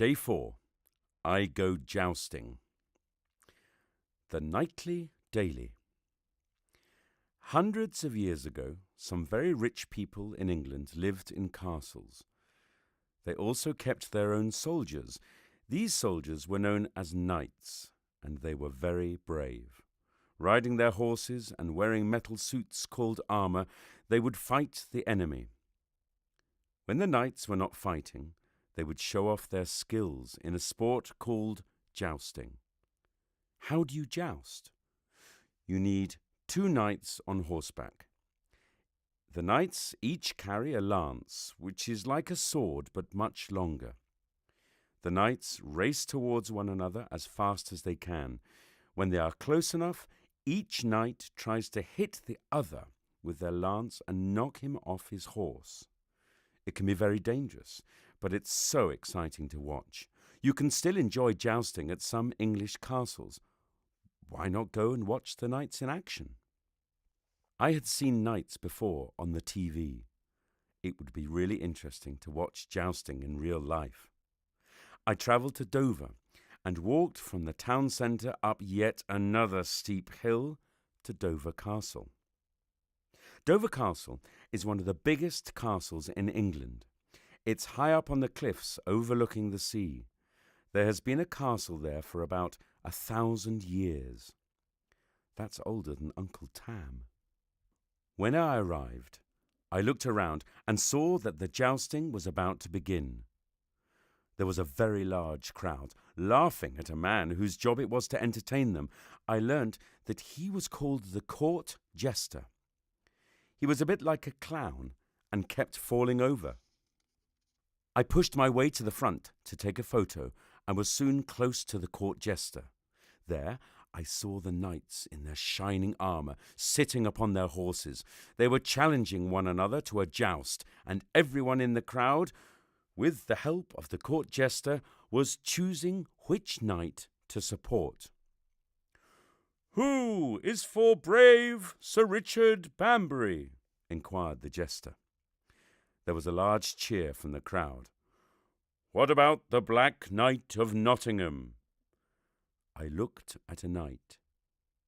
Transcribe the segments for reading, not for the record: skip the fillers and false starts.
Day 4. I go jousting. The nightly daily. Hundreds of years ago, some very rich people in England lived in castles. They also kept their own soldiers. These soldiers were known as knights, and they were very brave. Riding their horses and wearing metal suits called armor, they would fight the enemy. When the knights were not fighting, they would show off their skills in a sport called jousting. How do you joust? You need 2 knights on horseback. The knights each carry a lance, which is like a sword but much longer. The knights race towards one another as fast as they can. When they are close enough, each knight tries to hit the other with their lance and knock him off his horse. It can be very dangerous, but it's so exciting to watch. You can still enjoy jousting at some English castles. Why not go and watch the knights in action? I had seen knights before on the TV. It would be really interesting to watch jousting in real life. I travelled to Dover and walked from the town centre up yet another steep hill to Dover Castle. Dover Castle is one of the biggest castles in England. It's high up on the cliffs overlooking the sea. There has been a castle there for about 1,000 years. That's older than Uncle Tam. When I arrived, I looked around and saw that the jousting was about to begin. There was a very large crowd, laughing at a man whose job it was to entertain them. I learnt that he was called the court jester. He was a bit like a clown and kept falling over. I pushed my way to the front to take a photo and was soon close to the court jester. There I saw the knights in their shining armour sitting upon their horses. They were challenging one another to a joust, and everyone in the crowd, with the help of the court jester, was choosing which knight to support. "Who is for brave Sir Richard Banbury?" inquired the jester. There was a large cheer from the crowd. "What about the Black Knight of Nottingham?" I looked at a knight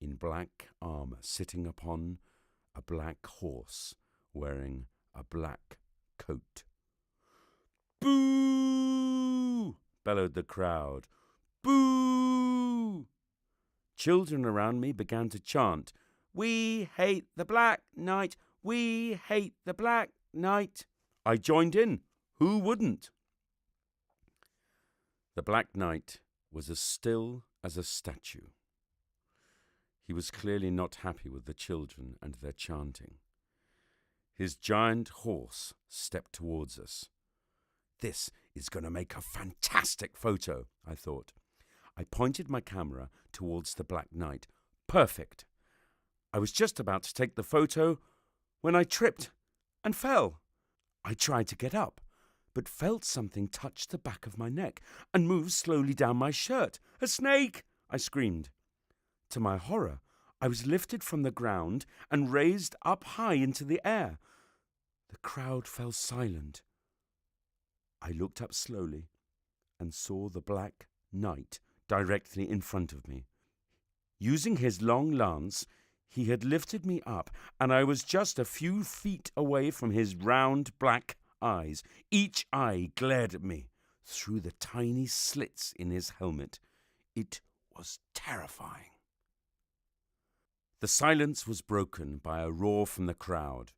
in black armour sitting upon a black horse, wearing a black coat. "Boo!" bellowed the crowd. "Boo!" Children around me began to chant, "We hate the Black Knight! We hate the Black Knight!" I joined in. Who wouldn't? The Black Knight was as still as a statue. He was clearly not happy with the children and their chanting. His giant horse stepped towards us. This is going to make a fantastic photo, I thought. I pointed my camera towards the Black Knight. Perfect. I was just about to take the photo when I tripped and fell. I tried to get up, but felt something touch the back of my neck and move slowly down my shirt. "A snake!" I screamed. To my horror, I was lifted from the ground and raised up high into the air. The crowd fell silent. I looked up slowly and saw the Black Knight directly in front of me. Using his long lance, he had lifted me up, and I was just a few feet away from his round black eyes. Each eye glared at me through the tiny slits in his helmet. It was terrifying. The silence was broken by a roar from the crowd.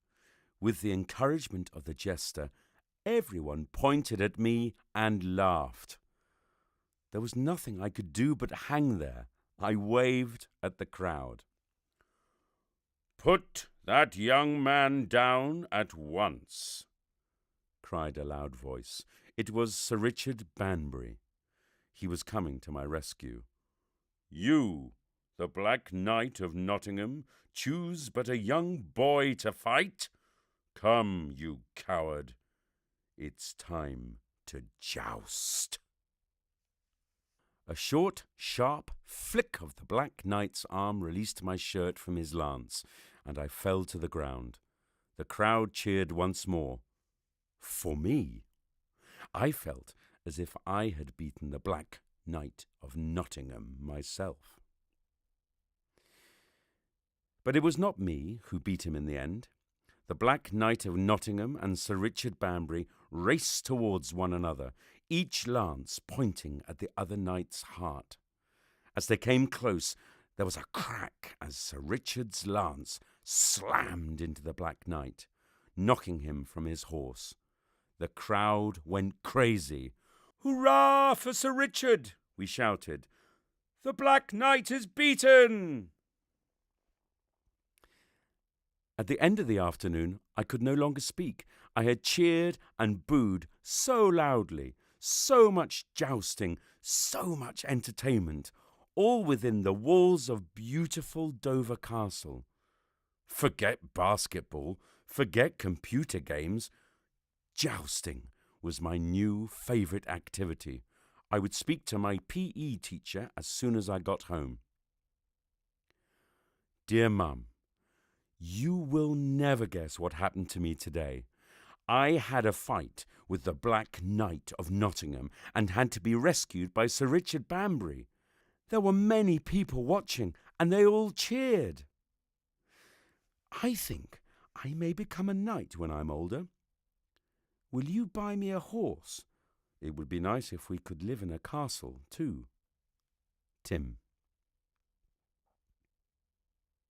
With the encouragement of the jester, everyone pointed at me and laughed. There was nothing I could do but hang there. I waved at the crowd. "Put that young man down at once," cried a loud voice. It was Sir Richard Banbury. He was coming to my rescue. "You, the Black Knight of Nottingham, choose but a young boy to fight? Come, you coward. It's time to joust." A short, sharp flick of the Black Knight's arm released my shirt from his lance, and I fell to the ground. The crowd cheered once more. For me. I felt as if I had beaten the Black Knight of Nottingham myself. But it was not me who beat him in the end. The Black Knight of Nottingham and Sir Richard Banbury raced towards one another, each lance pointing at the other knight's heart. As they came close, there was a crack as Sir Richard's lance slammed into the Black Knight, knocking him from his horse. The crowd went crazy. "Hurrah for Sir Richard!" we shouted. "The Black Knight is beaten!" At the end of the afternoon, I could no longer speak. I had cheered and booed so loudly, so much jousting, so much entertainment, all within the walls of beautiful Dover Castle. Forget basketball, forget computer games. Jousting was my new favourite activity. I would speak to my PE teacher as soon as I got home. "Dear Mum, you will never guess what happened to me today. I had a fight with the Black Knight of Nottingham and had to be rescued by Sir Richard Banbury. There were many people watching, and they all cheered. I think I may become a knight when I'm older. Will you buy me a horse? It would be nice if we could live in a castle, too. Tim."